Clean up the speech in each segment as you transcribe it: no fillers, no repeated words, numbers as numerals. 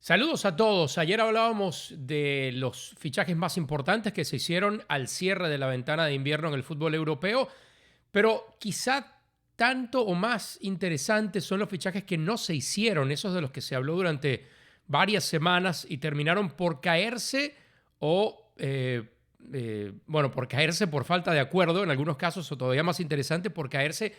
Saludos a todos. Ayer hablábamos de los fichajes más importantes que se hicieron al cierre de la ventana de invierno en el fútbol europeo, pero quizá tanto o más interesantes son los fichajes que no se hicieron, esos de los que se habló durante varias semanas y terminaron por caerse o, por caerse por falta de acuerdo en algunos casos, o todavía más interesante, por caerse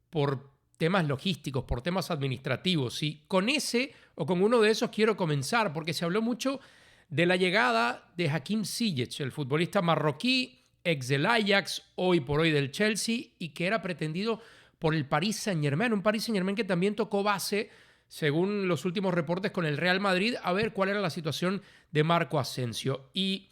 por temas logísticos, por temas administrativos. Y con ese o con uno de esos quiero comenzar, porque se habló mucho de la llegada de Hakim Ziyech, el futbolista marroquí, ex del Ajax, hoy por hoy del Chelsea, y que era pretendido por el Paris Saint-Germain, un Paris Saint-Germain que también tocó base, según los últimos reportes, con el Real Madrid, a ver cuál era la situación de Marco Asensio. Y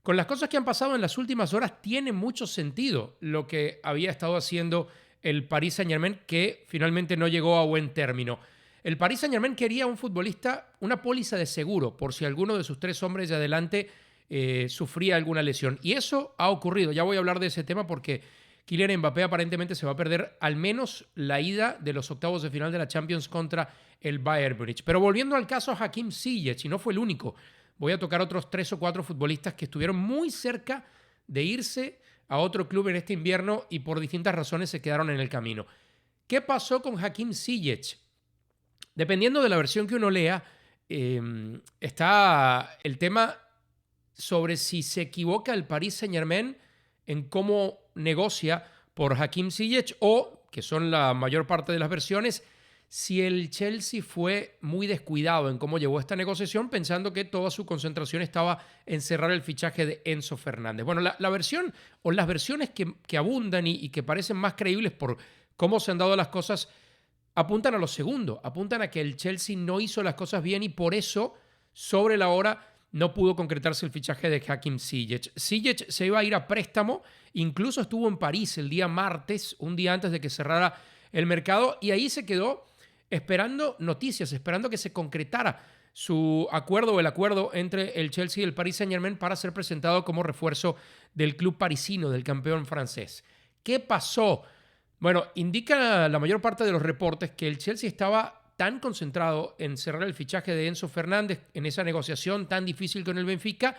con las cosas que han pasado en las últimas horas, tiene mucho sentido lo que había estado haciendo el Paris Saint-Germain, que finalmente no llegó a buen término. El Paris Saint-Germain quería un futbolista, una póliza de seguro, por si alguno de sus tres hombres de adelante sufría alguna lesión. Y eso ha ocurrido. Ya voy a hablar de ese tema porque Kylian Mbappé aparentemente se va a perder al menos la ida de los octavos de final de la Champions contra el Bayern Múnich. Pero volviendo al caso Hakim Ziyech, y no fue el único, voy a tocar otros 3 o 4 futbolistas que estuvieron muy cerca de irse a otro club en este invierno y por distintas razones se quedaron en el camino. ¿Qué pasó con Hakim Ziyech? Dependiendo de la versión que uno lea, está el tema sobre si se equivoca el Paris Saint-Germain en cómo negocia por Hakim Ziyech o, que son la mayor parte de las versiones, si el Chelsea fue muy descuidado en cómo llevó esta negociación, pensando que toda su concentración estaba en cerrar el fichaje de Enzo Fernández. Bueno, la versión o las versiones que abundan y que parecen más creíbles por cómo se han dado las cosas apuntan a lo segundo, apuntan a que el Chelsea no hizo las cosas bien y por eso, sobre la hora, no pudo concretarse el fichaje de Hakim Ziyech. Ziyech se iba a ir a préstamo, incluso estuvo en París el día martes, un día antes de que cerrara el mercado, y ahí se quedó esperando noticias, esperando que se concretara su acuerdo o el acuerdo entre el Chelsea y el Paris Saint-Germain para ser presentado como refuerzo del club parisino, del campeón francés. ¿Qué pasó? Bueno, indica la mayor parte de los reportes que el Chelsea estaba tan concentrado en cerrar el fichaje de Enzo Fernández en esa negociación tan difícil con el Benfica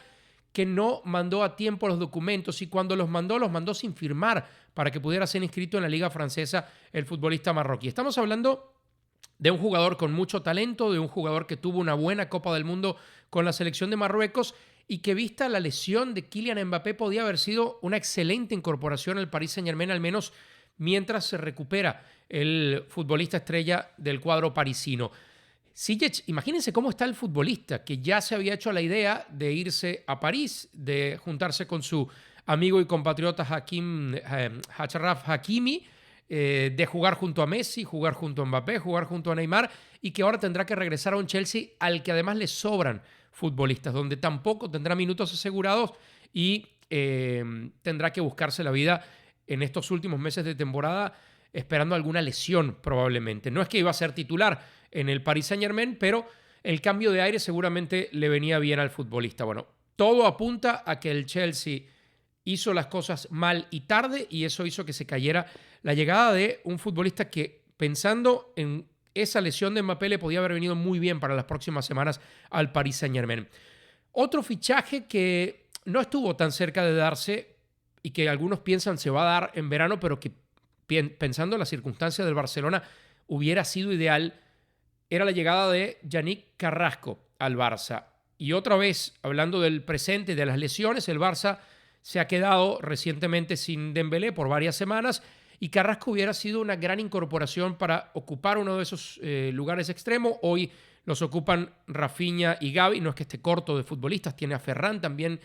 que no mandó a tiempo los documentos y cuando los mandó sin firmar para que pudiera ser inscrito en la liga francesa el futbolista marroquí. Estamos hablando de un jugador con mucho talento, de un jugador que tuvo una buena Copa del Mundo con la selección de Marruecos y que vista la lesión de Kylian Mbappé podía haber sido una excelente incorporación al Paris Saint-Germain, al menos mientras se recupera el futbolista estrella del cuadro parisino. Ziyech, imagínense cómo está el futbolista, que ya se había hecho la idea de irse a París, de juntarse con su amigo y compatriota Achraf Hakimi, de jugar junto a Messi, jugar junto a Mbappé, jugar junto a Neymar, y que ahora tendrá que regresar a un Chelsea al que además le sobran futbolistas, donde tampoco tendrá minutos asegurados y tendrá que buscarse la vida en estos últimos meses de temporada esperando alguna lesión probablemente. No es que iba a ser titular en el Paris Saint-Germain, pero el cambio de aire seguramente le venía bien al futbolista. Bueno, todo apunta a que el Chelsea hizo las cosas mal y tarde y eso hizo que se cayera la llegada de un futbolista que, pensando en esa lesión de Mbappé, le podía haber venido muy bien para las próximas semanas al Paris Saint-Germain. Otro fichaje que no estuvo tan cerca de darse y que algunos piensan se va a dar en verano, pero que pensando en las circunstancias del Barcelona hubiera sido ideal, era la llegada de Yannick Carrasco al Barça. Y otra vez, hablando del presente y de las lesiones, el Barça se ha quedado recientemente sin Dembélé por varias semanas y Carrasco hubiera sido una gran incorporación para ocupar uno de esos lugares extremos. Hoy los ocupan Rafinha y Gavi, no es que esté corto de futbolistas, tiene a Ferran también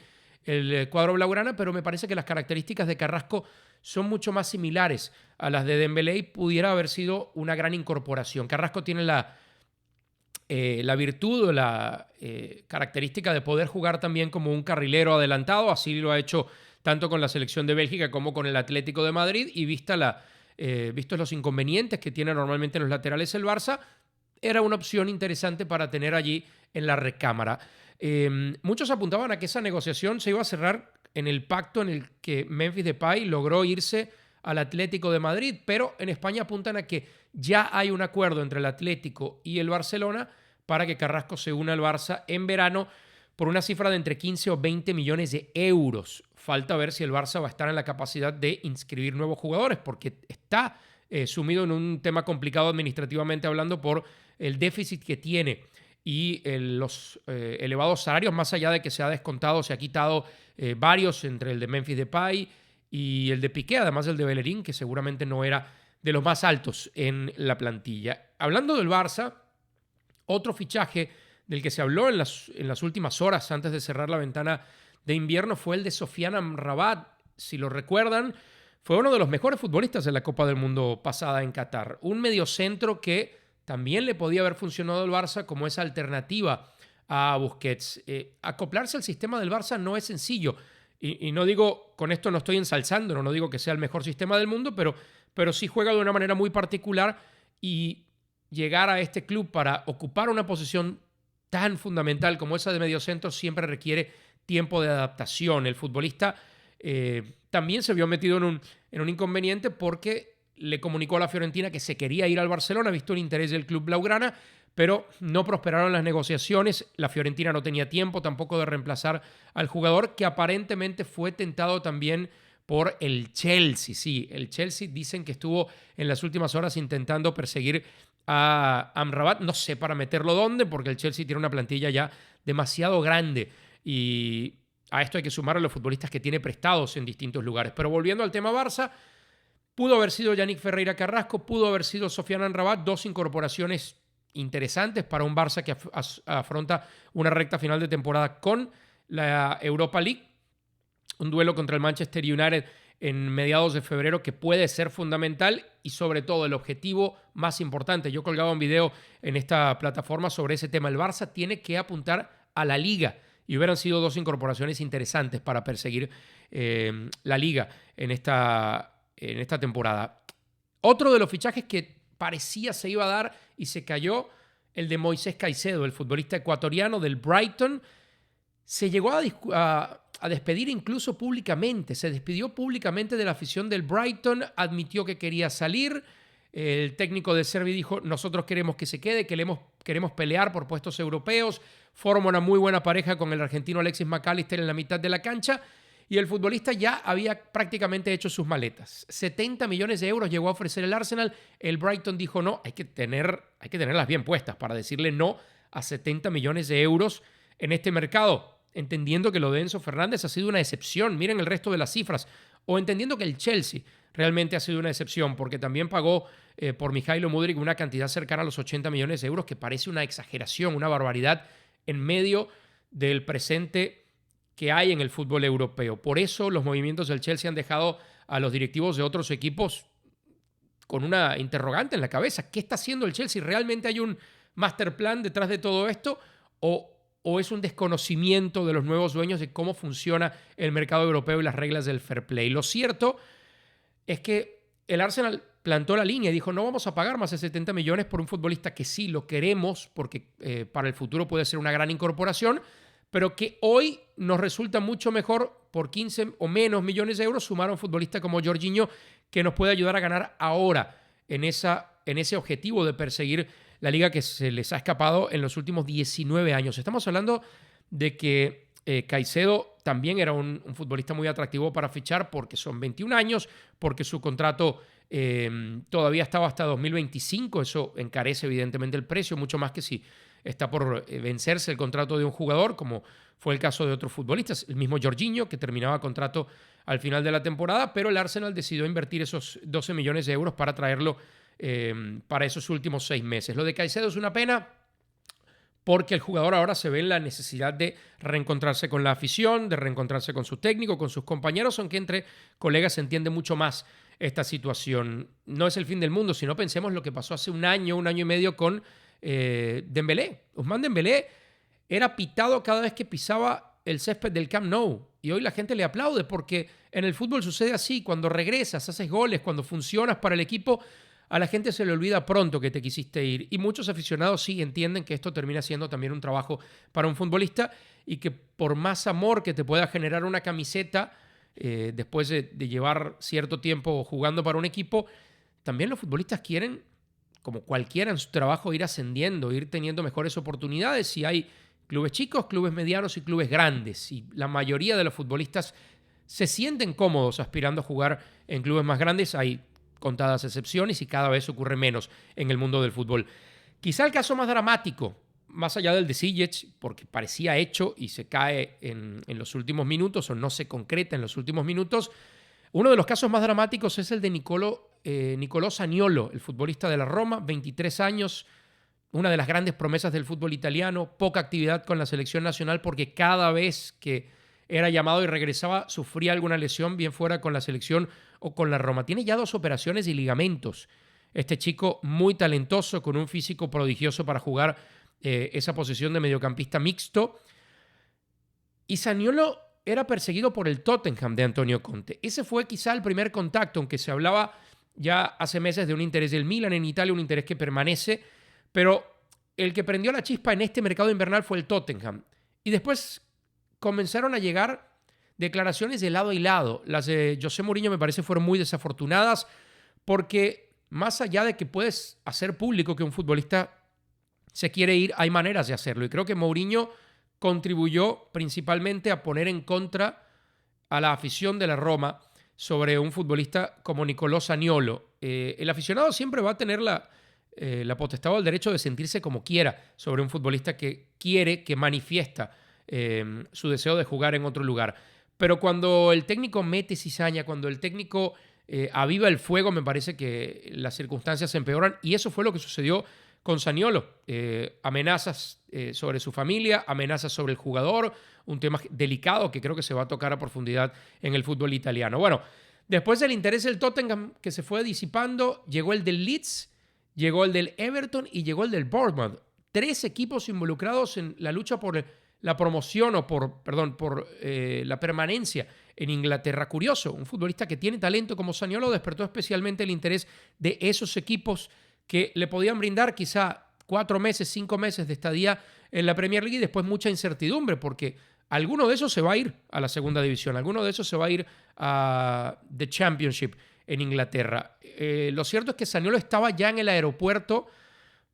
el cuadro blaugrana, pero me parece que las características de Carrasco son mucho más similares a las de Dembélé y pudiera haber sido una gran incorporación. Carrasco tiene la virtud o la característica de poder jugar también como un carrilero adelantado, así lo ha hecho tanto con la selección de Bélgica como con el Atlético de Madrid, y vistos los inconvenientes que tiene normalmente en los laterales el Barça, era una opción interesante para tener allí en la recámara. Muchos apuntaban a que esa negociación se iba a cerrar en el pacto en el que Memphis Depay logró irse al Atlético de Madrid, pero en España apuntan a que ya hay un acuerdo entre el Atlético y el Barcelona para que Carrasco se una al Barça en verano por una cifra de entre 15 o 20 millones de euros. Falta ver si el Barça va a estar en la capacidad de inscribir nuevos jugadores, porque está sumido en un tema complicado administrativamente hablando por el déficit que tiene y los elevados salarios, más allá de que se ha descontado, se ha quitado varios, entre el de Memphis Depay y el de Piqué, además el de Bellerín, que seguramente no era de los más altos en la plantilla. Hablando del Barça, otro fichaje del que se habló en las últimas horas antes de cerrar la ventana de invierno fue el de Sofiane Amrabat. Si lo recuerdan, fue uno de los mejores futbolistas de la Copa del Mundo pasada en Qatar. Un mediocentro que también le podía haber funcionado al Barça como esa alternativa a Busquets. Acoplarse al sistema del Barça no es sencillo. Y no digo, con esto no estoy ensalzándolo, no digo que sea el mejor sistema del mundo, pero sí juega de una manera muy particular y llegar a este club para ocupar una posición tan fundamental como esa de mediocentro siempre requiere tiempo de adaptación. El futbolista también se vio metido en un inconveniente porque le comunicó a la Fiorentina que se quería ir al Barcelona, visto el interés del club blaugrana, pero no prosperaron las negociaciones. La Fiorentina no tenía tiempo tampoco de reemplazar al jugador, que aparentemente fue tentado también por el Chelsea. Sí, el Chelsea dicen que estuvo en las últimas horas intentando perseguir a Amrabat. No sé para meterlo dónde, porque el Chelsea tiene una plantilla ya demasiado grande y a esto hay que sumar a los futbolistas que tiene prestados en distintos lugares. Pero volviendo al tema Barça, pudo haber sido Yannick Ferreira Carrasco, pudo haber sido Sofiane Amrabat, dos incorporaciones interesantes para un Barça que afronta una recta final de temporada con la Europa League. Un duelo contra el Manchester United en mediados de febrero que puede ser fundamental y sobre todo el objetivo más importante. Yo colgaba un video en esta plataforma sobre ese tema. El Barça tiene que apuntar a la Liga y hubieran sido dos incorporaciones interesantes para perseguir la Liga en esta temporada. Otro de los fichajes que parecía se iba a dar y se cayó, el de Moisés Caicedo, el futbolista ecuatoriano del Brighton. Se llegó a despedir incluso públicamente. Se despidió públicamente de la afición del Brighton, admitió que quería salir. El técnico de Servi dijo, nosotros queremos que se quede, queremos pelear por puestos europeos. Forma una muy buena pareja con el argentino Alexis McAllister en la mitad de la cancha. Y el futbolista ya había prácticamente hecho sus maletas. 70 millones de euros llegó a ofrecer el Arsenal. El Brighton dijo no, hay que tenerlas bien puestas para decirle no a 70 millones de euros en este mercado, entendiendo que lo de Enzo Fernández ha sido una excepción. Miren el resto de las cifras. O entendiendo que el Chelsea realmente ha sido una excepción, porque también pagó por Mijailo Mudryk una cantidad cercana a los 80 millones de euros, que parece una exageración, una barbaridad en medio del presente que hay en el fútbol europeo. Por eso los movimientos del Chelsea han dejado a los directivos de otros equipos con una interrogante en la cabeza. ¿Qué está haciendo el Chelsea? ¿Realmente hay un master plan detrás de todo esto? ¿O es un desconocimiento de los nuevos dueños de cómo funciona el mercado europeo y las reglas del fair play? Lo cierto es que el Arsenal plantó la línea y dijo, no vamos a pagar más de 70 millones por un futbolista que sí lo queremos, porque para el futuro puede ser una gran incorporación, pero que hoy nos resulta mucho mejor por 15 o menos millones de euros sumar a un futbolista como Jorginho, que nos puede ayudar a ganar ahora en ese objetivo de perseguir la liga que se les ha escapado en los últimos 19 años. Estamos hablando de que Caicedo también era un futbolista muy atractivo para fichar porque son 21 años, porque su contrato todavía estaba hasta 2025. Eso encarece evidentemente el precio, mucho más que si está por vencerse el contrato de un jugador, como fue el caso de otros futbolistas. El mismo Jorginho, que terminaba contrato al final de la temporada, pero el Arsenal decidió invertir esos 12 millones de euros para traerlo para esos últimos 6 meses. Lo de Caicedo es una pena porque el jugador ahora se ve en la necesidad de reencontrarse con la afición, de reencontrarse con su técnico, con sus compañeros, aunque entre colegas se entiende mucho más esta situación. No es el fin del mundo, sino pensemos lo que pasó hace un año y medio con Dembélé. Ousmane Dembélé era pitado cada vez que pisaba el césped del Camp Nou y hoy la gente le aplaude porque en el fútbol sucede así. Cuando regresas, haces goles, cuando funcionas para el equipo, a la gente se le olvida pronto que te quisiste ir, y muchos aficionados sí entienden que esto termina siendo también un trabajo para un futbolista y que por más amor que te pueda generar una camiseta después de llevar cierto tiempo jugando para un equipo, también los futbolistas quieren como cualquiera en su trabajo, ir ascendiendo, ir teniendo mejores oportunidades. Y hay clubes chicos, clubes medianos y clubes grandes. Y la mayoría de los futbolistas se sienten cómodos aspirando a jugar en clubes más grandes. Hay contadas excepciones y cada vez ocurre menos en el mundo del fútbol. Quizá el caso más dramático, más allá del de Sijic, porque parecía hecho y se cae en los últimos minutos o no se concreta en los últimos minutos, uno de los casos más dramáticos es el de Nicolò Zaniolo, el futbolista de la Roma, 23 años, una de las grandes promesas del fútbol italiano, poca actividad con la selección nacional porque cada vez que era llamado y regresaba sufría alguna lesión, bien fuera con la selección o con la Roma. Tiene ya 2 operaciones y ligamentos. Este chico muy talentoso, con un físico prodigioso para jugar esa posición de mediocampista mixto. Y Zaniolo era perseguido por el Tottenham de Antonio Conte. Ese fue quizá el primer contacto, aunque se hablaba ya hace meses de un interés del Milan en Italia, un interés que permanece, pero el que prendió la chispa en este mercado invernal fue el Tottenham. Y después comenzaron a llegar declaraciones de lado y lado. Las de José Mourinho me parece fueron muy desafortunadas porque más allá de que puedes hacer público que un futbolista se quiere ir, hay maneras de hacerlo. Y creo que Mourinho contribuyó principalmente a poner en contra a la afición de la Roma sobre un futbolista como Nicolò Zaniolo. El aficionado siempre va a tener la potestad o el derecho de sentirse como quiera sobre un futbolista que quiere, que manifiesta su deseo de jugar en otro lugar. Pero cuando el técnico mete cizaña, cuando el técnico aviva el fuego, me parece que las circunstancias se empeoran y eso fue lo que sucedió con Zaniolo. Amenazas sobre su familia, amenazas sobre el jugador, un tema delicado que creo que se va a tocar a profundidad en el fútbol italiano. Bueno, después del interés del Tottenham que se fue disipando, llegó el del Leeds, llegó el del Everton y llegó el del Bournemouth. 3 equipos involucrados en la lucha por la promoción o por la permanencia en Inglaterra. Curioso, un futbolista que tiene talento como Zaniolo despertó especialmente el interés de esos equipos que le podían brindar quizá 4 meses, 5 meses de estadía en la Premier League y después mucha incertidumbre porque alguno de esos se va a ir a la segunda división, alguno de esos se va a ir a The Championship en Inglaterra. Lo cierto es que Zaniolo estaba ya en el aeropuerto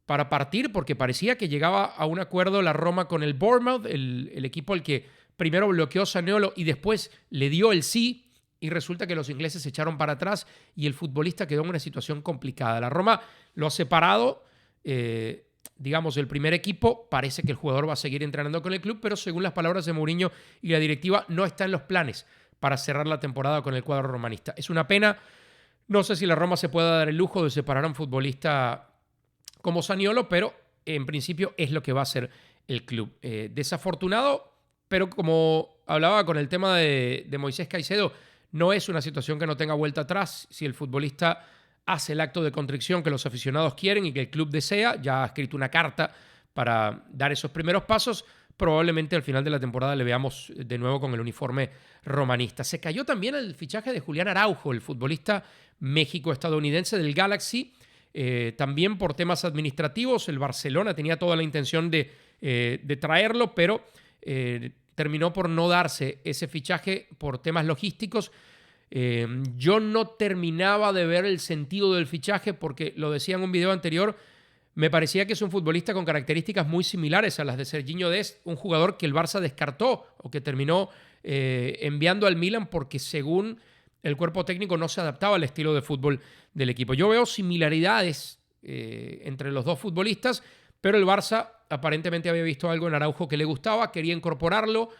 para partir porque parecía que llegaba a un acuerdo la Roma con el Bournemouth, el equipo al que primero bloqueó Zaniolo y después le dio el sí. Y resulta que los ingleses se echaron para atrás y el futbolista quedó en una situación complicada. La Roma lo ha separado, del primer equipo. Parece que el jugador va a seguir entrenando con el club, pero según las palabras de Mourinho y la directiva, no está en los planes para cerrar la temporada con el cuadro romanista. Es una pena. No sé si la Roma se pueda dar el lujo de separar a un futbolista como Zaniolo, pero en principio es lo que va a hacer el club. Desafortunado, pero como hablaba con el tema de Moisés Caicedo, no es una situación que no tenga vuelta atrás. Si el futbolista hace el acto de contrición que los aficionados quieren y que el club desea, ya ha escrito una carta para dar esos primeros pasos, probablemente al final de la temporada le veamos de nuevo con el uniforme romanista. Se cayó también el fichaje de Julián Araujo, el futbolista México-estadounidense del Galaxy, también por temas administrativos. El Barcelona tenía toda la intención de traerlo, pero terminó por no darse ese fichaje por temas logísticos. Yo no terminaba de ver el sentido del fichaje porque, lo decía en un video anterior, me parecía que es un futbolista con características muy similares a las de Serginho Dest, un jugador que el Barça descartó o que terminó enviando al Milan porque según el cuerpo técnico no se adaptaba al estilo de fútbol del equipo. Yo veo similaridades entre los dos futbolistas, pero el Barça aparentemente había visto algo en Araujo que le gustaba, quería incorporarlo,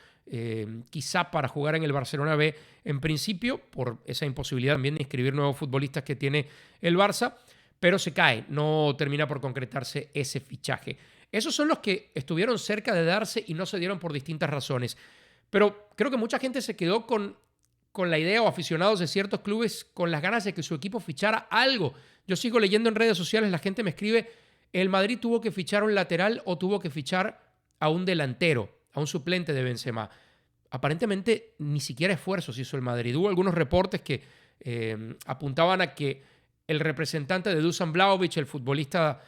quizá para jugar en el Barcelona B en principio, por esa imposibilidad también de inscribir nuevos futbolistas que tiene el Barça, pero se cae, no termina por concretarse ese fichaje. Esos son los que estuvieron cerca de darse y no se dieron por distintas razones. Pero creo que mucha gente se quedó con la idea, o aficionados de ciertos clubes, con las ganas de que su equipo fichara algo. Yo sigo leyendo en redes sociales, la gente me escribe: el Madrid tuvo que fichar un lateral o tuvo que fichar a un delantero, a un suplente de Benzema. Aparentemente ni siquiera esfuerzos hizo el Madrid. Hubo algunos reportes que apuntaban a que el representante de Dusan Vlahovic, el futbolista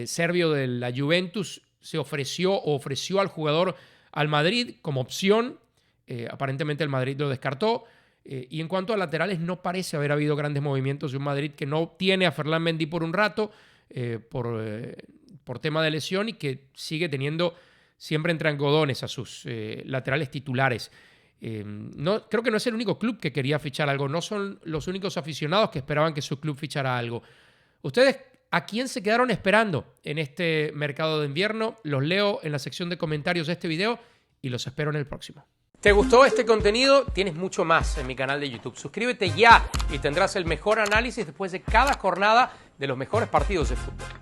serbio de la Juventus, se ofreció al jugador al Madrid como opción. Aparentemente el Madrid lo descartó. Y en cuanto a laterales, no parece haber habido grandes movimientos de un Madrid que no tiene a Ferland Mendy por un rato. por tema de lesión y que sigue teniendo siempre entre algodones a sus laterales titulares. Creo que no es el único club que quería fichar algo, no son los únicos aficionados que esperaban que su club fichara algo. ¿Ustedes a quién se quedaron esperando en este mercado de invierno? Los leo en la sección de comentarios de este video y los espero en el próximo. ¿Te gustó este contenido? Tienes mucho más en mi canal de YouTube. Suscríbete ya y tendrás el mejor análisis después de cada jornada de los mejores partidos de fútbol.